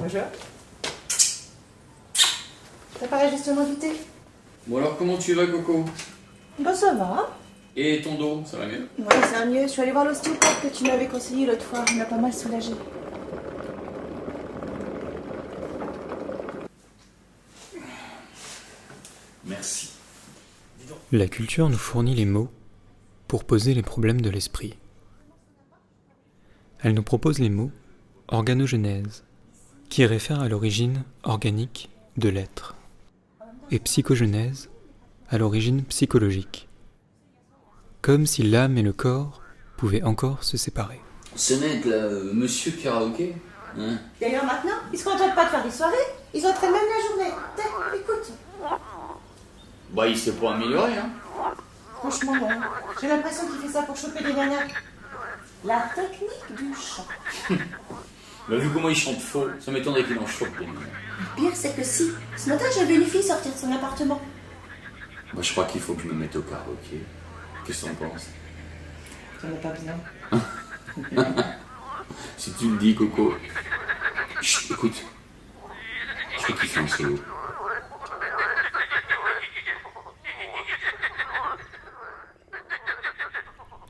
Bonjour. T'as pas l'ajustement du thé? Bon alors comment tu vas Coco? Bah ça va. Et ton dos, ça va mieux? Ouais, ça va mieux. Je suis allée voir l'ostéopathe que tu m'avais conseillé l'autre fois. Il m'a pas mal soulagée. Merci. La culture nous fournit les mots pour poser les problèmes de l'esprit. Elle nous propose les mots organogenèse, qui réfère à l'origine organique de l'être, et psychogenèse, à l'origine psychologique, comme si l'âme et le corps pouvaient encore se séparer. Ce mec là, monsieur karaoké, hein? D'ailleurs maintenant, ils se contentent pas de faire des soirées. Ils entraînent même la journée. Écoute. Bah il s'est pas amélioré, hein? Franchement, j'ai l'impression qu'il fait ça pour choper des nanas. La technique du chant. Bah vu comment il chante faux, ça m'étonnerait qu'il en chope des nanas. Le pire, c'est que si. Ce matin, j'ai vu une fille sortir de son appartement. Bah je crois qu'il faut que je me mette au karaoké. Qu'est-ce que t'en penses? T'en as pas besoin. Si tu le dis Coco. Chut, écoute. Je crois qu'il fait un solo.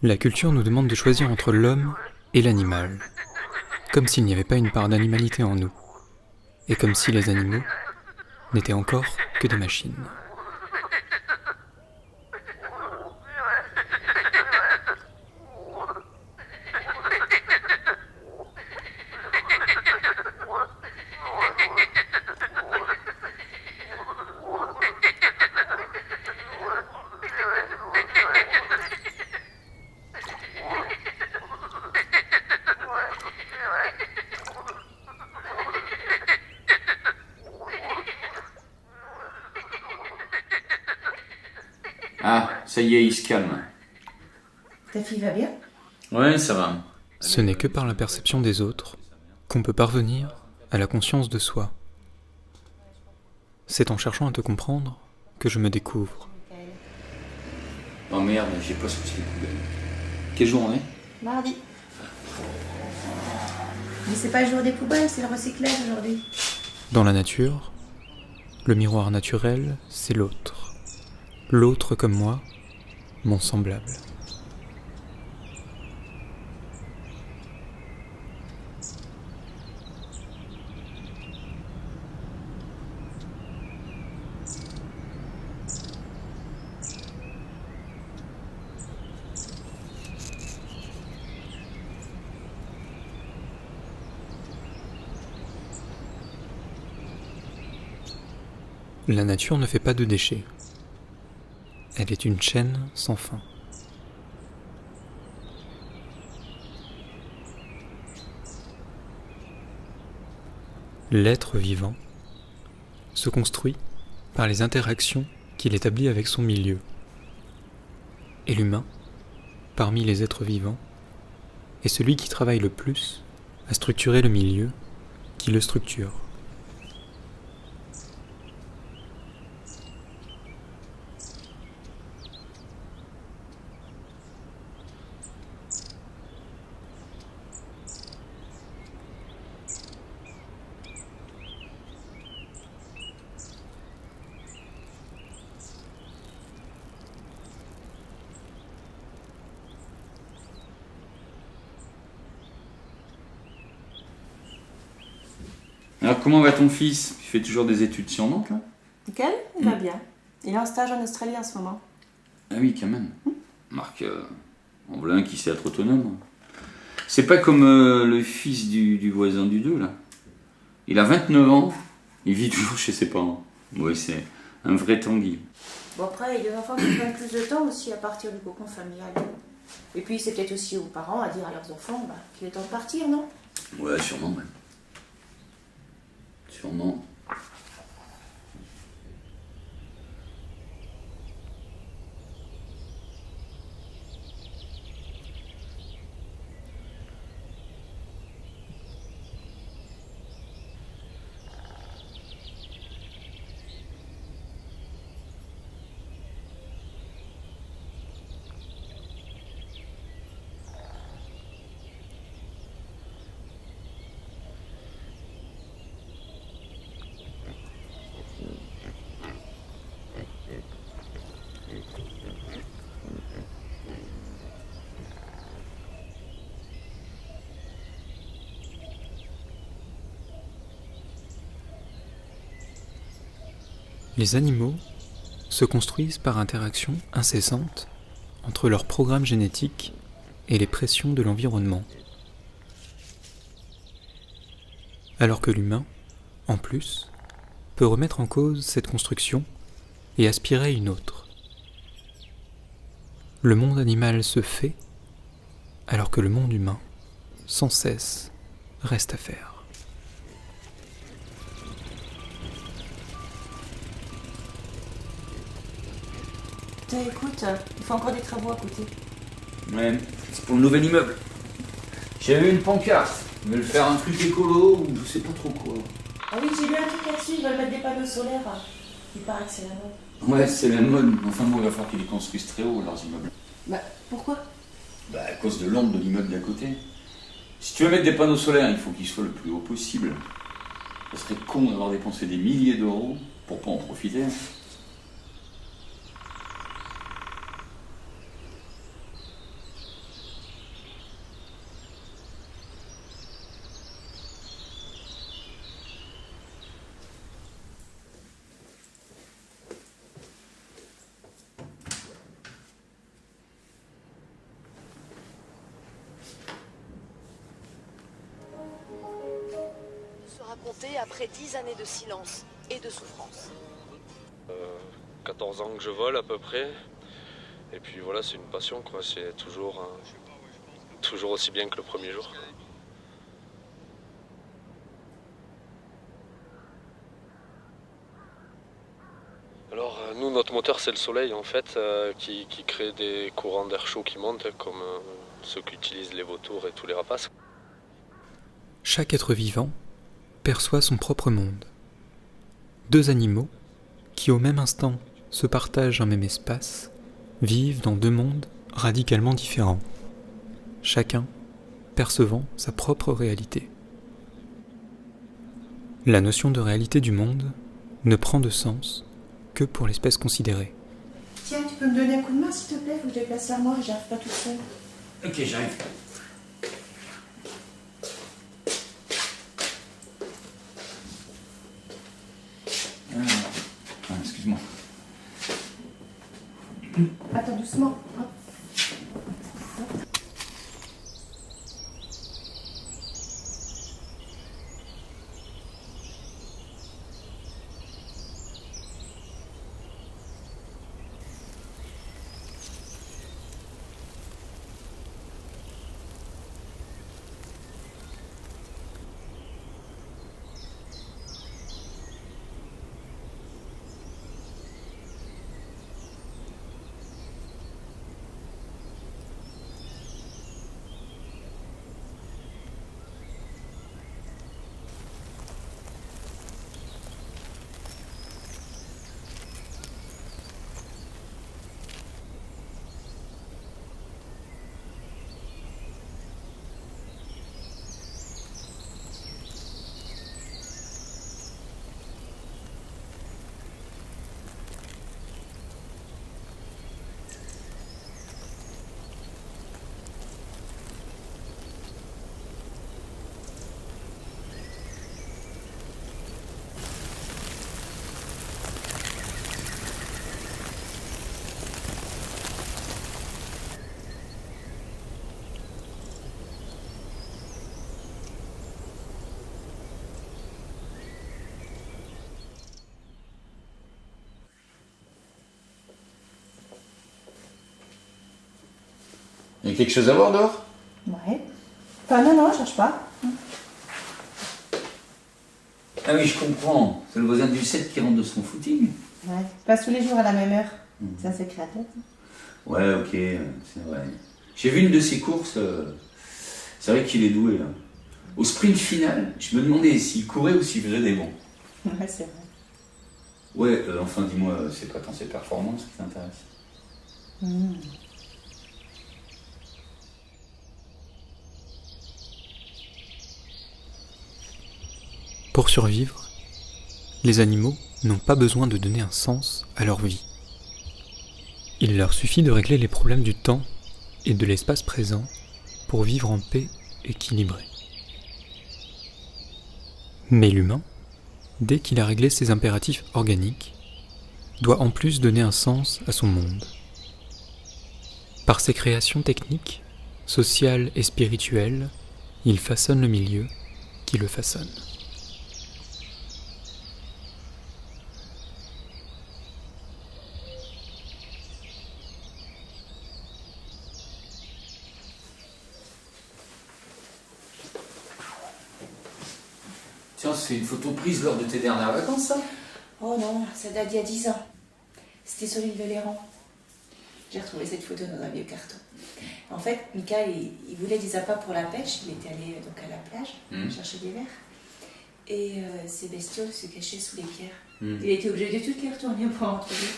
La culture nous demande de choisir entre l'homme et l'animal, comme s'il n'y avait pas une part d'animalité en nous, et comme si les animaux n'étaient encore que des machines. Ah, ça y est, il se calme. Ta fille va bien? Ouais, ça va. Ce n'est que par la perception des autres qu'on peut parvenir à la conscience de soi. C'est en cherchant à te comprendre que je me découvre. Oh merde, j'ai pas sorti les poubelles. Quel jour on est? Mardi. Mais c'est pas le jour des poubelles, c'est le recyclage aujourd'hui. Dans la nature, le miroir naturel, c'est l'autre. L'autre comme moi, mon semblable. La nature ne fait pas de déchets. Elle est une chaîne sans fin. L'être vivant se construit par les interactions qu'il établit avec son milieu. Et l'humain, parmi les êtres vivants, est celui qui travaille le plus à structurer le milieu qui le structure. Alors comment va ton fils? Tu fais toujours des études sur Nantes là? Nickel, il va bien. Il est en stage en Australie en ce moment. Ah oui, quand même. Marc, en voilà un qui sait être autonome. C'est pas comme le fils du voisin du 2 là. Il a 29 ans, il vit toujours chez ses parents. Oui, c'est un vrai Tanguy. Bon après, il y a des enfants qui prennent plus de temps aussi à partir du cocon familial. Et puis c'est peut-être aussi aux parents à dire à leurs enfants qu'il est temps de partir, non? Ouais, sûrement même. Sûrement. Les animaux se construisent par interaction incessante entre leur programme génétique et les pressions de l'environnement. Alors que l'humain, en plus, peut remettre en cause cette construction et aspirer à une autre. Le monde animal se fait, alors que le monde humain, sans cesse, reste à faire. Putain, écoute, il faut encore des travaux à côté. Ouais, c'est pour le nouvel immeuble. J'avais une pancarte. Ils veulent faire un truc écolo ou je sais pas trop quoi. Ah oui, j'ai lu un truc là-dessus, ils veulent mettre des panneaux solaires. Il paraît que c'est la mode. Ouais, c'est la mode. Enfin bon, il va falloir qu'ils les construisent très haut, leurs immeubles. Bah, pourquoi? Bah, à cause de l'ombre de l'immeuble d'à côté. Si tu veux mettre des panneaux solaires, il faut qu'ils soient le plus haut possible. Ça serait con d'avoir dépensé des milliers d'euros pour pas en profiter. Se raconter après 10 années de silence et de souffrance. 14 ans que je vole à peu près. Et puis voilà, c'est une passion quoi, c'est toujours aussi bien que le premier jour. Alors nous, notre moteur c'est le soleil en fait, qui crée des courants d'air chaud qui montent, comme ceux qu'utilisent les vautours et tous les rapaces. Chaque être vivant perçoit son propre monde. Deux animaux qui au même instant se partagent un même espace vivent dans deux mondes radicalement différents, chacun percevant sa propre réalité. La notion de réalité du monde ne prend de sens que pour l'espèce considérée. Tiens, tu peux me donner un coup de main s'il te plaît? Faut que je déplace l'armoire, j'arrive pas toute seule. Ok, j'arrive. Excuse-moi. Attends, doucement. Hop. Il y a quelque chose à voir dehors? Ouais. Enfin, non, je cherche pas. Ah oui, je comprends. C'est le voisin du 7 qui rentre de son footing. Ouais. Passe tous les jours à la même heure. C'est un secret à tête. Ouais, ok, c'est vrai. J'ai vu une de ses courses. C'est vrai qu'il est doué, là. Au sprint final, je me demandais s'il courait ou s'il faisait des bons. Ouais, c'est vrai. Ouais, enfin, dis-moi, c'est pas tant ses performances qui t'intéressent. Pour survivre, les animaux n'ont pas besoin de donner un sens à leur vie. Il leur suffit de régler les problèmes du temps et de l'espace présent pour vivre en paix équilibrée. Mais l'humain, dès qu'il a réglé ses impératifs organiques, doit en plus donner un sens à son monde. Par ses créations techniques, sociales et spirituelles, il façonne le milieu qui le façonne. Tiens, c'est une photo prise lors de tes dernières vacances, ça? Oh non, ça date d'il y a 10 ans. C'était sur l'île de Léran. J'ai retrouvé cette photo dans un vieux carton. En fait, Michael, il voulait des appâts pour la pêche. Il était allé donc à la plage, chercher des vers. Et ces bestioles se cachaient sous les pierres. Il était obligé de toutes les retourner pour en trouver.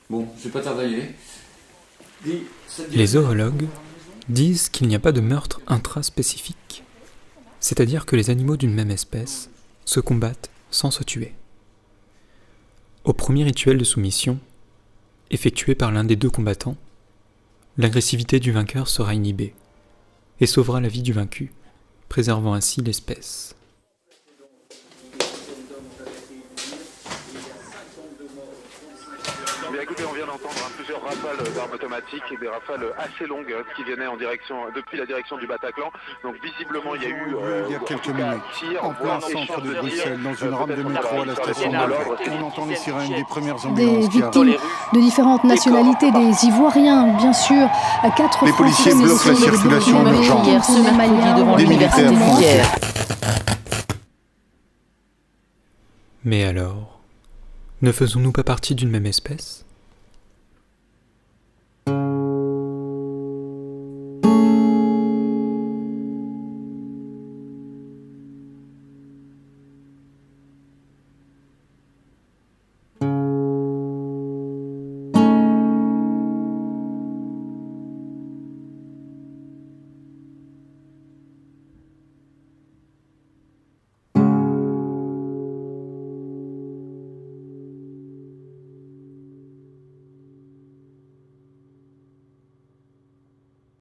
Bon, je vais pas tarder à y aller. Les zoologues disent qu'il n'y a pas de meurtre intraspécifique, c'est-à-dire que les animaux d'une même espèce se combattent sans se tuer. Au premier rituel de soumission, effectué par l'un des deux combattants, l'agressivité du vainqueur sera inhibée et sauvera la vie du vaincu, préservant ainsi l'espèce. Bien écoutez, on vient d'entendre plusieurs rafales d'armes automatiques et des rafales assez longues qui venaient depuis la direction du Bataclan. Donc visiblement, il y a eu il y a quelques minutes, en plein centre de Bruxelles, dans une rame de métro à la station Malraux. On entend les sirènes des premières ambulances des victimes de différentes nationalités, des Ivoiriens, bien sûr, à 4 Les policiers bloquent la circulation en urgence. Hier, ce mercredi, devant Des l'université militaires de Liège. Mais alors, ne faisons-nous pas partie d'une même espèce ?